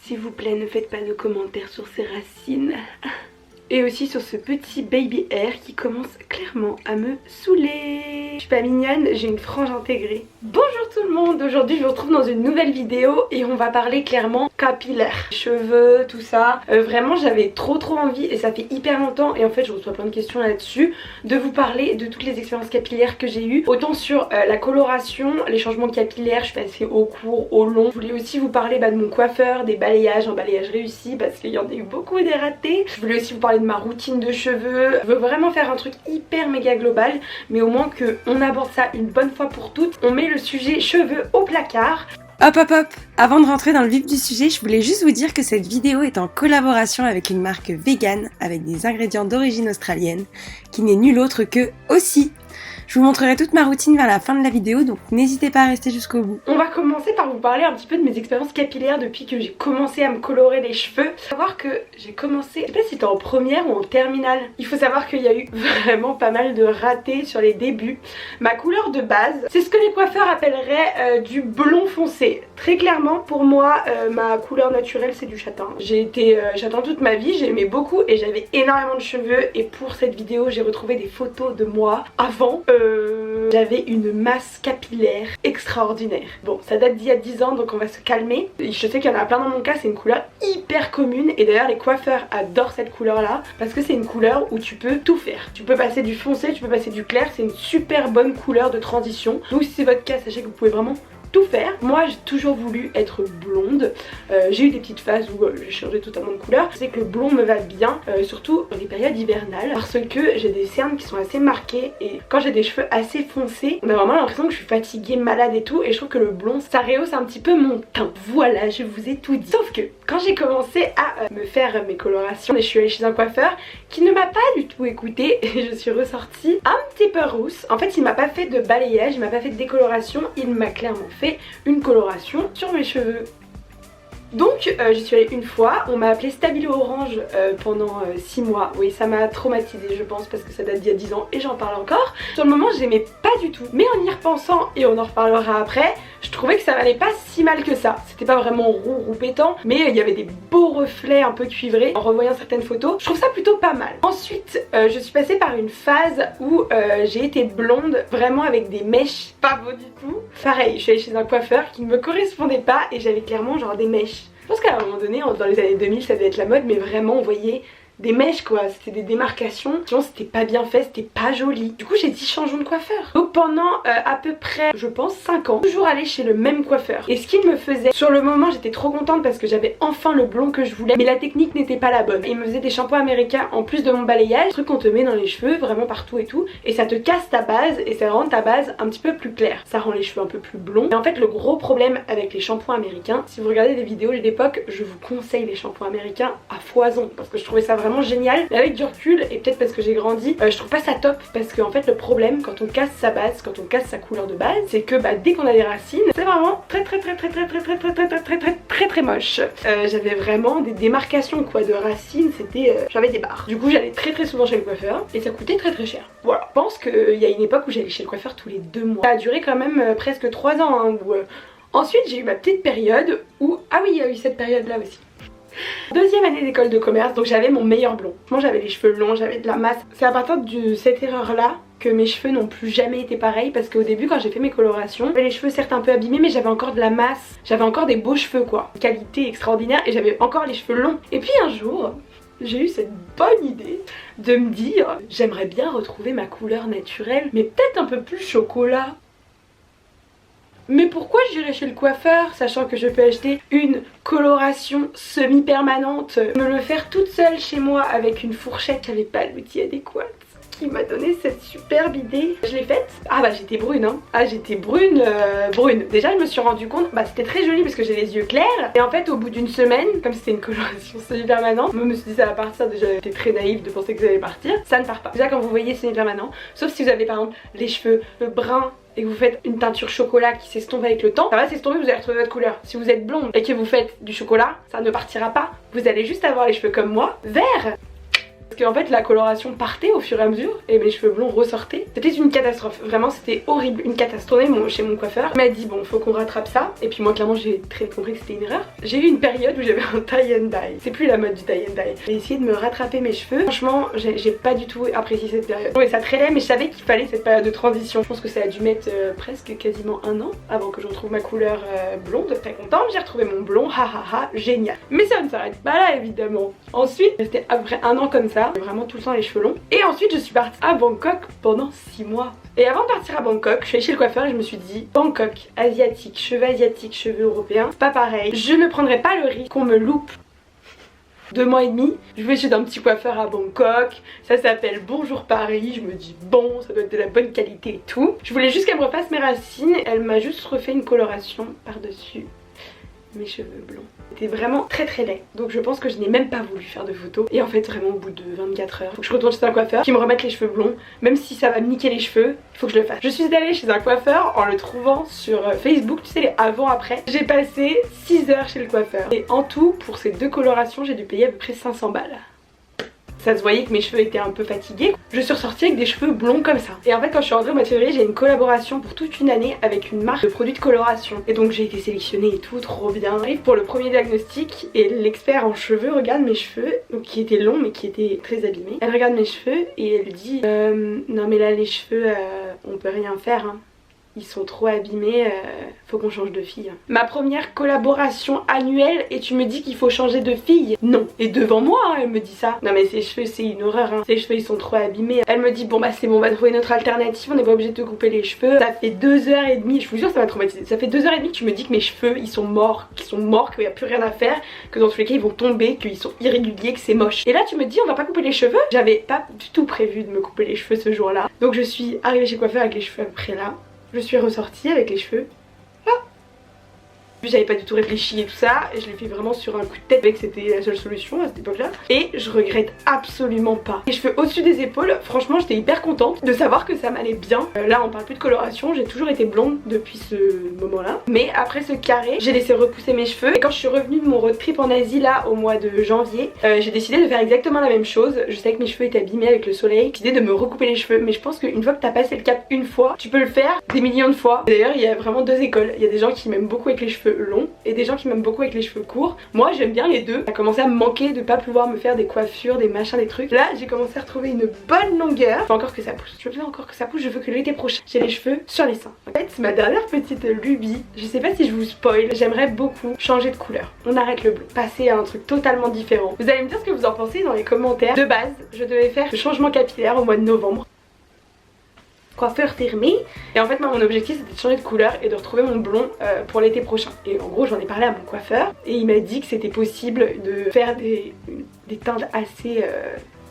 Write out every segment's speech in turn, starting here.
S'il vous plaît, ne faites pas de commentaires sur ces racines. Et aussi sur ce petit baby hair qui commence clairement à me saouler. Je suis pas mignonne, j'ai une frange intégrée. Bonjour tout le monde, aujourd'hui je vous retrouve dans une nouvelle vidéo et on va parler clairement capillaire. Cheveux, tout ça. Vraiment j'avais trop envie et ça fait hyper longtemps et en fait je reçois plein de questions là-dessus, de vous parler de toutes les expériences capillaires que j'ai eues. Autant sur la coloration, les changements capillaires, je suis passée au court, au long. Je voulais aussi vous parler de mon coiffeur, des balayages, un balayage réussi parce qu'il y en a eu beaucoup des ratés. Je voulais aussi vous parler de ma routine de cheveux. Je veux vraiment faire un truc hyper méga global, mais au moins qu'on aborde ça une bonne fois pour toutes. On met le sujet cheveux au placard. Hop hop hop! Avant de rentrer dans le vif du sujet, je voulais juste vous dire que cette vidéo est en collaboration avec une marque vegan avec des ingrédients d'origine australienne qui n'est nul autre que Aussie. Je vous montrerai toute ma routine vers la fin de la vidéo, donc n'hésitez pas à rester jusqu'au bout. On va commencer par vous parler un petit peu de mes expériences capillaires depuis que j'ai commencé à me colorer les cheveux. Faut savoir que j'ai commencé, je sais pas si c'était en première ou en terminale. Il faut savoir qu'il y a eu vraiment pas mal de ratés sur les débuts. Ma couleur de base, c'est ce que les coiffeurs appelleraient du blond foncé. Très clairement, pour moi, ma couleur naturelle c'est du châtain. J'ai été châtain toute ma vie, j'aimais beaucoup et j'avais énormément de cheveux. Et pour cette vidéo, j'ai retrouvé des photos de moi avant. J'avais une masse capillaire extraordinaire. Bon, ça date d'il y a 10 ans donc on va se calmer. Je sais qu'il y en a plein dans mon cas, c'est une couleur hyper commune et d'ailleurs les coiffeurs adorent cette couleur là parce que c'est une couleur où tu peux tout faire. Tu peux passer du foncé, tu peux passer du clair, c'est une super bonne couleur de transition. Donc si c'est votre cas, sachez que vous pouvez vraiment tout faire. Moi j'ai toujours voulu être blonde. J'ai eu des petites phases où j'ai changé totalement de couleur. Je sais que le blond me va bien, surtout dans les périodes hivernales parce que j'ai des cernes qui sont assez marquées et quand j'ai des cheveux assez foncés on a vraiment l'impression que je suis fatiguée, malade et tout, et je trouve que le blond ça rehausse un petit peu mon teint. Voilà, je vous ai tout dit. Sauf que quand j'ai commencé à me faire mes colorations, je suis allée chez un coiffeur qui ne m'a pas du tout écoutée et je suis ressortie un petit peu rousse. En fait il m'a pas fait de balayage, il m'a pas fait de décoloration, il m'a clairement fait une coloration sur mes cheveux. Donc j'y suis allée une fois, on m'a appelé Stabilo Orange pendant 6 mois. Oui, ça m'a traumatisée je pense parce que ça date d'il y a 10 ans et j'en parle encore. Sur le moment j'aimais pas du tout, mais en y repensant, et on en reparlera après, je trouvais que ça n'allait pas si mal que ça. C'était pas vraiment roux pétant, mais il y avait des beaux reflets un peu cuivrés. En revoyant certaines photos, je trouve ça plutôt pas mal. Ensuite je suis passée par une phase où j'ai été blonde, vraiment avec des mèches pas beaux du tout. Pareil, je suis allée chez un coiffeur qui ne me correspondait pas et j'avais clairement genre des mèches. Je pense qu'à un moment donné, dans les années 2000, ça devait être la mode, mais vraiment on voyait des mèches quoi, c'était des démarcations, sinon c'était pas bien fait, c'était pas joli. Du coup j'ai dit changeons de coiffeur. Donc pendant à peu près je pense 5 ans, toujours aller chez le même coiffeur. Et ce qu'il me faisait, sur le moment j'étais trop contente parce que j'avais enfin le blond que je voulais, mais la technique n'était pas la bonne. Il me faisait des shampoings américains en plus de mon balayage, truc qu'on te met dans les cheveux vraiment partout et tout, et ça te casse ta base et ça rend ta base un petit peu plus claire. Ça rend les cheveux un peu plus blonds. Et en fait le gros problème avec les shampoings américains, si vous regardez des vidéos de l'époque, je vous conseille les shampoings américains à foison parce que je trouvais ça vraiment génial, mais avec du recul et peut-être parce que j'ai grandi, je trouve pas ça top parce qu'en fait le problème quand on casse sa base, quand on casse sa couleur de base, c'est que dès qu'on a des racines, c'est vraiment très moche. J'avais vraiment des démarcations quoi de racines, c'était j'avais des barres. Du coup j'allais très souvent chez le coiffeur et ça coûtait très cher. Voilà, je pense qu'il y a une époque où j'allais chez le coiffeur tous les 2 mois. Ça a duré quand même presque 3 ans hein, où ensuite j'ai eu ma petite période où, ah oui il y a eu cette période là aussi. Deuxième année d'école de commerce, donc j'avais mon meilleur blond. Moi j'avais les cheveux longs, j'avais de la masse. C'est à partir de cette erreur là que mes cheveux n'ont plus jamais été pareils parce qu'au début quand j'ai fait mes colorations, j'avais les cheveux certes un peu abîmés mais j'avais encore de la masse, j'avais encore des beaux cheveux quoi, qualité extraordinaire et j'avais encore les cheveux longs. Et puis un jour, j'ai eu cette bonne idée de me dire j'aimerais bien retrouver ma couleur naturelle mais peut-être un peu plus chocolat. Mais pourquoi j'irais chez le coiffeur sachant que je peux acheter une coloration semi-permanente, me le faire toute seule chez moi avec une fourchette. J'avais pas l'outil adéquat qui m'a donné cette superbe idée. Je l'ai faite. Ah j'étais brune hein. Ah j'étais brune. Déjà je me suis rendu compte, c'était très joli parce que j'ai les yeux clairs. Et en fait au bout d'une semaine, comme c'était une coloration semi-permanente, je me suis dit ça va partir. Déjà j'étais très naïve de penser que ça allait partir. Ça ne part pas. Déjà quand vous voyez semi-permanent, sauf si vous avez par exemple les cheveux bruns et que vous faites une teinture chocolat qui s'estompe avec le temps, ça va s'estomper, vous allez retrouver votre couleur. Si vous êtes blonde et que vous faites du chocolat, ça ne partira pas. Vous allez juste avoir les cheveux comme moi, verts. Parce qu'en fait la coloration partait au fur et à mesure et mes cheveux blonds ressortaient. C'était une catastrophe, vraiment c'était horrible, une catastrophe. Chez mon coiffeur, il m'a dit bon faut qu'on rattrape ça. Et puis moi clairement j'ai très compris que c'était une erreur. J'ai eu une période où j'avais un tie and dye. C'est plus la mode du tie and dye. J'ai essayé de me rattraper mes cheveux. Franchement j'ai pas du tout apprécié cette période. Je trouvais ça très laid mais je savais qu'il fallait cette période de transition. Je pense que ça a dû mettre presque quasiment un an avant que je retrouve ma couleur blonde. Très contente, j'ai retrouvé mon blond, ha, génial. Mais ça ne s'arrête pas là évidemment. Ensuite, resté après un an comme ça, vraiment tout le temps les cheveux longs. Et ensuite je suis partie à Bangkok pendant 6 mois. Et avant de partir à Bangkok, je suis allée chez le coiffeur et je me suis dit Bangkok, asiatique, cheveux européens, c'est pas pareil. Je ne prendrai pas le risque qu'on me loupe. 2 mois et demi, je vais chez un petit coiffeur à Bangkok, ça s'appelle Bonjour Paris, je me dis bon, ça doit être de la bonne qualité et tout. Je voulais juste qu'elle me refasse mes racines, elle m'a juste refait une coloration par-dessus mes cheveux blonds. C'était vraiment très laid, donc je pense que je n'ai même pas voulu faire de photos. Et en fait vraiment au bout de 24 heures, faut que je retourne chez un coiffeur qui me remette les cheveux blonds. Même si ça va me niquer les cheveux, il faut que je le fasse. Je suis allée chez un coiffeur en le trouvant sur Facebook, tu sais les avant-après. J'ai passé 6 heures chez le coiffeur. Et en tout, pour ces 2 colorations, j'ai dû payer à peu près 500 balles. Ça se voyait que mes cheveux étaient un peu fatigués. Je suis ressortie avec des cheveux blonds comme ça. Et en fait quand je suis rentrée au mois de février, j'ai une collaboration pour toute une année avec une marque de produits de coloration. Et donc j'ai été sélectionnée et tout, trop bien. J'arrive pour le premier diagnostic et l'expert en cheveux regarde mes cheveux, donc qui étaient longs mais qui étaient très abîmés. Elle regarde mes cheveux et elle dit non mais là les cheveux on peut rien faire hein. Ils sont trop abîmés, faut qu'on change de fille. Ma première collaboration annuelle et tu me dis qu'il faut changer de fille? Non. Et devant moi hein, elle me dit ça. Non mais ses cheveux c'est une horreur hein. Ses cheveux ils sont trop abîmés. Elle me dit bon bah c'est bon, on va trouver notre alternative, on n'est pas obligé de te couper les cheveux. Ça fait 2h30, je vous jure ça m'a traumatisé. Ça fait 2h30 que tu me dis que mes cheveux ils sont morts, qu'il n'y a plus rien à faire, que dans tous les cas ils vont tomber, qu'ils sont irréguliers, que c'est moche. Et là tu me dis on va pas couper les cheveux. J'avais pas du tout prévu de me couper les cheveux ce jour là. Donc je suis arrivée chez le coiffeur avec les cheveux à peu près là. Je suis ressortie avec les cheveux là. J'avais pas du tout réfléchi et tout ça, et je l'ai fait vraiment sur un coup de tête, avec c'était la seule solution à cette époque là. Et je regrette absolument pas. Les cheveux au-dessus des épaules, franchement j'étais hyper contente de savoir que ça m'allait bien. Là on parle plus de coloration, j'ai toujours été blonde depuis ce moment là. Mais après ce carré, j'ai laissé repousser mes cheveux. Et quand je suis revenue de mon road trip en Asie là au mois de janvier, j'ai décidé de faire exactement la même chose. Je savais que mes cheveux étaient abîmés avec le soleil, j'ai décidé de me recouper les cheveux. Mais je pense qu'une fois que t'as passé le cap une fois, tu peux le faire des millions de fois. D'ailleurs il y a vraiment 2 écoles. Il y a des gens qui m'aiment beaucoup avec les cheveux longs et des gens qui m'aiment beaucoup avec les cheveux courts. Moi j'aime bien les deux. Ça a commencé à me manquer de pas pouvoir me faire des coiffures, des machins, des trucs. Là j'ai commencé à retrouver une bonne longueur. Je veux encore que ça pousse. Je veux encore que ça pousse. Je veux que l'été prochain j'ai les cheveux sur les seins. En fait c'est ma dernière petite lubie. Je sais pas si je vous spoil. J'aimerais beaucoup changer de couleur. On arrête le bleu. Passer à un truc totalement différent. Vous allez me dire ce que vous en pensez dans les commentaires. De base je devais faire le changement capillaire au mois de novembre. Coiffeur terminé, et en fait moi mon objectif c'était de changer de couleur et de retrouver mon blond pour l'été prochain. Et en gros j'en ai parlé à mon coiffeur et il m'a dit que c'était possible de faire des teintes assez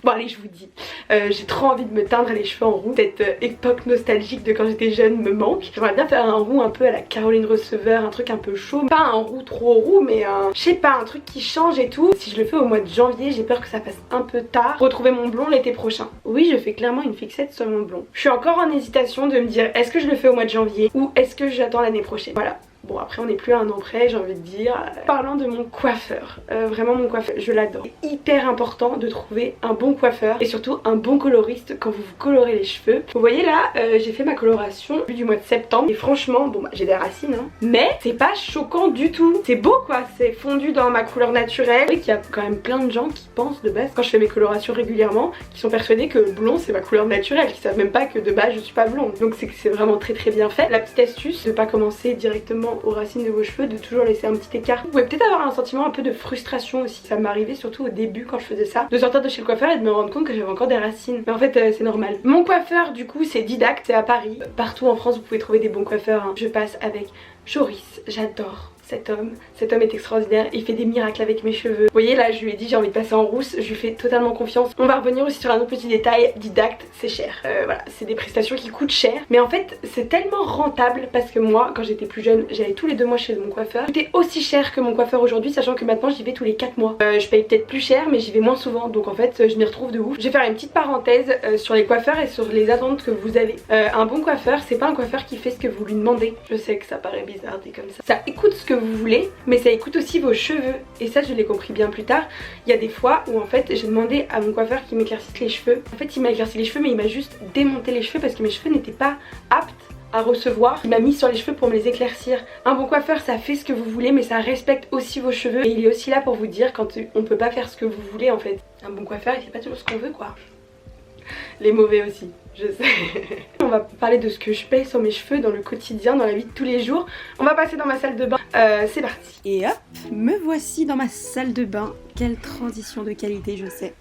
bon allez je vous dis, j'ai trop envie de me teindre les cheveux en roux. Cette époque nostalgique de quand j'étais jeune me manque. J'aimerais bien faire un roux un peu à la Caroline Receveur, un truc un peu chaud. Pas un roux trop roux mais un, je sais pas, un truc qui change et tout. Si je le fais au mois de janvier, j'ai peur que ça passe un peu tard. Retrouver mon blond l'été prochain. Oui je fais clairement une fixette sur mon blond. Je suis encore en hésitation de me dire est-ce que je le fais au mois de janvier ou est-ce que j'attends l'année prochaine. Voilà. Bon après on n'est plus à un an près j'ai envie de dire. Parlant de mon coiffeur, vraiment mon coiffeur, je l'adore. C'est hyper important de trouver un bon coiffeur et surtout un bon coloriste quand vous vous colorez les cheveux. Vous voyez là j'ai fait ma coloration du mois de septembre et franchement bon bah j'ai des racines hein, mais c'est pas choquant du tout. C'est beau quoi, c'est fondu dans ma couleur naturelle. Vous voyez qu'il y a quand même plein de gens qui pensent de base quand je fais mes colorations régulièrement qui sont persuadés que le blond c'est ma couleur naturelle, qui savent même pas que de base je suis pas blonde. Donc c'est vraiment très bien fait. La petite astuce de pas commencer directement aux racines de vos cheveux, de toujours laisser un petit écart. Vous pouvez peut-être avoir un sentiment un peu de frustration aussi. Ça m'arrivait surtout au début quand je faisais ça, de sortir de chez le coiffeur et de me rendre compte que j'avais encore des racines. Mais en fait c'est normal. Mon coiffeur du coup c'est Didact, c'est à Paris. Partout en France vous pouvez trouver des bons coiffeurs hein. Je passe avec Joris, j'adore cet homme est extraordinaire, il fait des miracles avec mes cheveux. Vous voyez là je lui ai dit j'ai envie de passer en rousse, je lui fais totalement confiance. On va revenir aussi sur un autre petit détail, Didact c'est cher. Voilà, c'est des prestations qui coûtent cher. Mais en fait c'est tellement rentable parce que moi quand j'étais plus jeune j'allais tous les 2 mois chez mon coiffeur. C'était aussi cher que mon coiffeur aujourd'hui, sachant que maintenant j'y vais tous les 4 mois. Je paye peut-être plus cher mais j'y vais moins souvent, donc en fait je m'y retrouve de ouf. Je vais faire une petite parenthèse sur les coiffeurs et sur les attentes que vous avez. Un bon coiffeur c'est pas un coiffeur qui fait ce que vous lui demandez. Je sais que ça paraît bizarre dit comme ça. Ça écoute ce que vous voulez, mais ça écoute aussi vos cheveux. Et ça je l'ai compris bien plus tard. Il y a des fois où en fait j'ai demandé à mon coiffeur qu'il m'éclaircisse les cheveux. En fait il m'a éclairci les cheveux mais il m'a juste démonté les cheveux parce que mes cheveux n'étaient pas aptes à recevoir. Il m'a mis sur les cheveux pour me les éclaircir. Un bon coiffeur ça fait ce que vous voulez mais ça respecte aussi vos cheveux. Et il est aussi là pour vous dire quand on peut pas faire ce que vous voulez en fait. Un bon coiffeur il fait pas toujours ce qu'on veut quoi. Les mauvais aussi, je sais. On va parler de ce que je paye sur mes cheveux dans le quotidien, dans la vie de tous les jours. On va passer dans ma salle de bain, c'est parti. Et hop, me voici dans ma salle de bain. Quelle transition de qualité, je sais.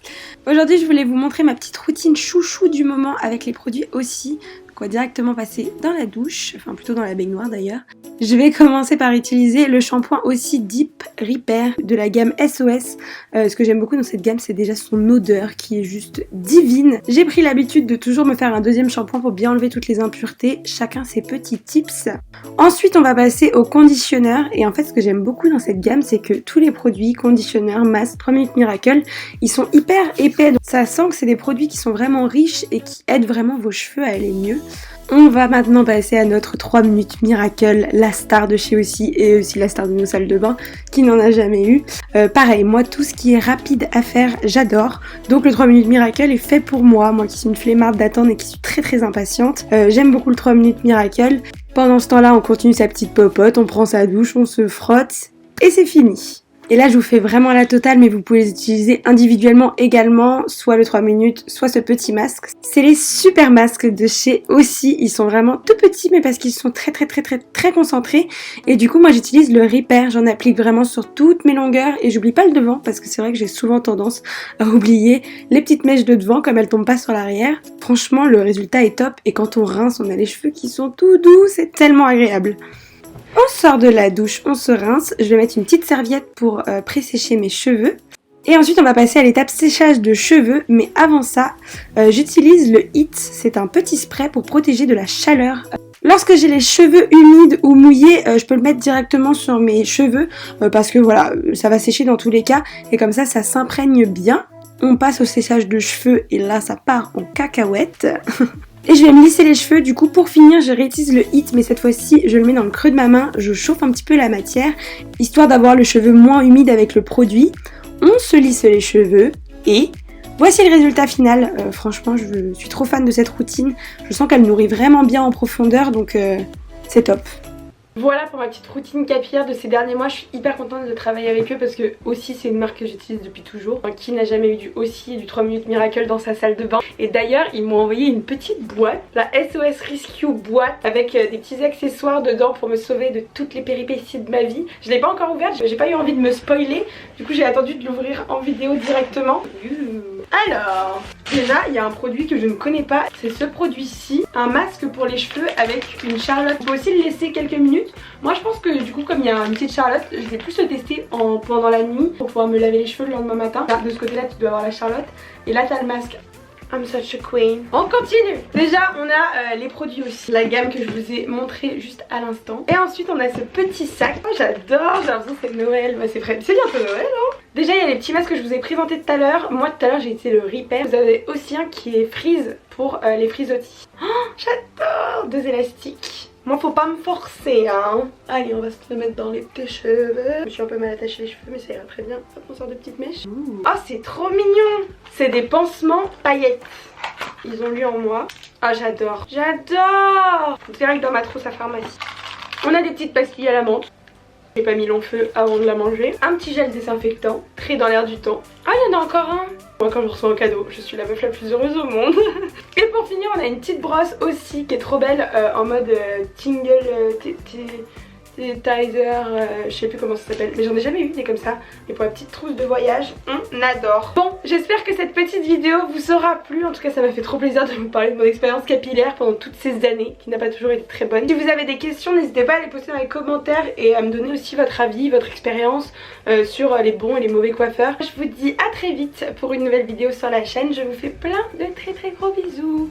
Aujourd'hui je voulais vous montrer ma petite routine chouchou du moment avec les produits aussi. On va directement passer dans la douche, enfin plutôt dans la baignoire d'ailleurs. Je vais commencer par utiliser le shampoing aussi Deep Repair de la gamme SOS. Ce que j'aime beaucoup dans cette gamme c'est déjà son odeur qui est juste divine. J'ai pris l'habitude de toujours me faire un deuxième shampoing pour bien enlever toutes les impuretés, chacun ses petits tips. Ensuite on va passer au conditionneur et en fait ce que j'aime beaucoup dans cette gamme c'est que tous les produits, conditionneurs, masques, 3 minutes miracle, ils sont hyper épais. Donc ça sent que c'est des produits qui sont vraiment riches et qui aident vraiment vos cheveux à aller mieux. On va maintenant passer à notre 3 minutes miracle, la star de chez aussi et aussi la star de nos salles de bain qui n'en a jamais eu. Pareil, moi tout ce qui est rapide à faire, j'adore. Donc le 3 minutes miracle est fait pour moi qui suis une flemmarde d'attendre et qui suis très impatiente. J'aime beaucoup le 3 minutes miracle. Pendant ce temps-là, on continue sa petite popote, on prend sa douche, on se frotte et c'est fini. Et là je vous fais vraiment la totale mais vous pouvez les utiliser individuellement également, soit le 3 minutes, soit ce petit masque. C'est les super masques de chez aussi, ils sont vraiment tout petits mais parce qu'ils sont très concentrés. Et du coup moi j'utilise le Repair, j'en applique vraiment sur toutes mes longueurs et j'oublie pas le devant parce que c'est vrai que j'ai souvent tendance à oublier les petites mèches de devant comme elles tombent pas sur l'arrière. Franchement le résultat est top et quand on rince on a les cheveux qui sont tout doux, c'est tellement agréable. On sort de la douche, on se rince, je vais mettre une petite serviette pour pré-sécher mes cheveux. Et ensuite on va passer à l'étape séchage de cheveux, mais avant ça, j'utilise le Heat, c'est un petit spray pour protéger de la chaleur. Lorsque j'ai les cheveux humides ou mouillés, je peux le mettre directement sur mes cheveux parce que voilà, ça va sécher dans tous les cas et comme ça s'imprègne bien. On passe au séchage de cheveux et là ça part en cacahuète. Et je vais me lisser les cheveux, du coup pour finir je réutilise le Heat mais cette fois-ci je le mets dans le creux de ma main, je chauffe un petit peu la matière histoire d'avoir le cheveu moins humide avec le produit. On se lisse les cheveux et voici le résultat final. Franchement je suis trop fan de cette routine, je sens qu'elle nourrit vraiment bien en profondeur donc c'est top. Voilà pour ma petite routine capillaire de ces derniers mois, je suis hyper contente de travailler avec eux parce que aussi c'est une marque que j'utilise depuis toujours. Qui n'a jamais eu du aussi et du 3 minutes miracle dans sa salle de bain. Et d'ailleurs ils m'ont envoyé une petite boîte, la SOS Rescue boîte avec des petits accessoires dedans pour me sauver de toutes les péripéties de ma vie. Je l'ai pas encore ouverte, j'ai pas eu envie de me spoiler, du coup j'ai attendu de l'ouvrir en vidéo directement. Alors, déjà il y a un produit que je ne connais pas, c'est ce produit-ci, un masque pour les cheveux avec une charlotte. Il faut aussi le laisser quelques minutes. Moi je pense que du coup comme il y a une petite charlotte, je vais plus le tester pendant la nuit pour pouvoir me laver les cheveux le lendemain matin. Là, de ce côté là tu dois avoir la charlotte et là t'as le masque. I'm such a queen. On continue. Déjà on a les produits aussi, la gamme que je vous ai montré juste à l'instant. Et ensuite on a ce petit sac. Oh j'adore, j'ai l'impression que c'est Noël. Bah, c'est bientôt Noël hein. Déjà il y a les petits masques que je vous ai présentés tout à l'heure. Moi tout à l'heure j'ai utilisé le Repair. Vous avez aussi un qui est frise pour les frisottis. Oh j'adore. 2 élastiques. Moi faut pas me forcer hein. Allez on va se le mettre dans les petits cheveux. Je me suis un peu mal attaché les cheveux mais ça ira très bien. Hop on sort de petites mèches. Oh c'est trop mignon. C'est des pansements paillettes. Ils ont lu en moi. Ah j'adore. J'adore. Direct dans ma trousse à pharmacie. On a des petites pastilles à la menthe. J'ai pas mis long feu avant de la manger. Un petit gel désinfectant. Très dans l'air du temps. Ah il y en a encore un. Moi quand je reçois un cadeau, je suis la meuf la plus heureuse au monde. Et pour finir on a une petite brosse aussi qui est trop belle en mode tingle Tizer, je sais plus comment ça s'appelle, mais j'en ai jamais eu des comme ça. Et pour la petite trousse de voyage, on adore. Bon, j'espère que cette petite vidéo vous aura plu. En tout cas, ça m'a fait trop plaisir de vous parler de mon expérience capillaire pendant toutes ces années, qui n'a pas toujours été très bonne. Si vous avez des questions, n'hésitez pas à les poster dans les commentaires et à me donner aussi votre avis, votre expérience sur les bons et les mauvais coiffeurs. Je vous dis à très vite pour une nouvelle vidéo sur la chaîne. Je vous fais plein de très gros bisous.